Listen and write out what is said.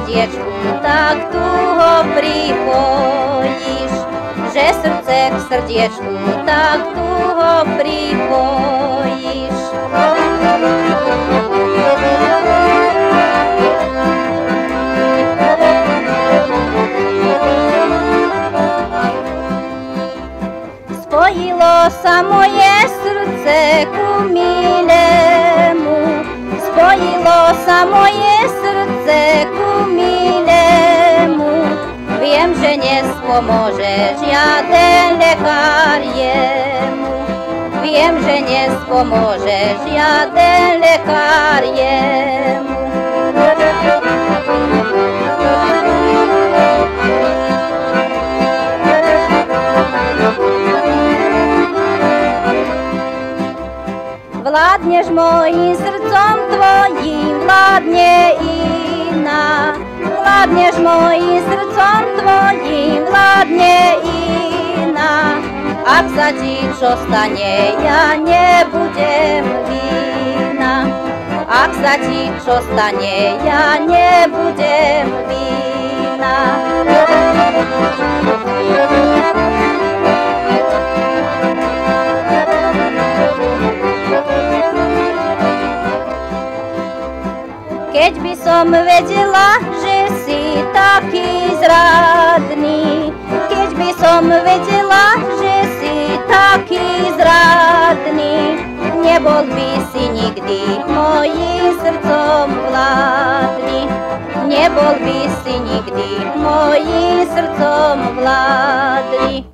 srdiečku tak tuho pripojíš, že srdce k srdiečku tak tuho pripojíš. Spojilo sa moje srdce ku milému, spojilo sa moje srdce ku milému. Viem, že nespomôže žiaden lekár jemu, viem, že nespomôže žiaden lekár jemu. Vládneš mojím srdcom tvojím, vládne iná. Vládneš mojím srdcom tvojím, vládne iná. Ak sa ti čo stane, ja nebudem vinná. Ak sa ti čo stane, ja nebudem vinná. Keď by som vedela, že si taký zradný, keď by som vedela, že si taký zradný, nebol by si nikdy mojím srdcom vládny, nebol by si nikdy mojím srdcom vládny.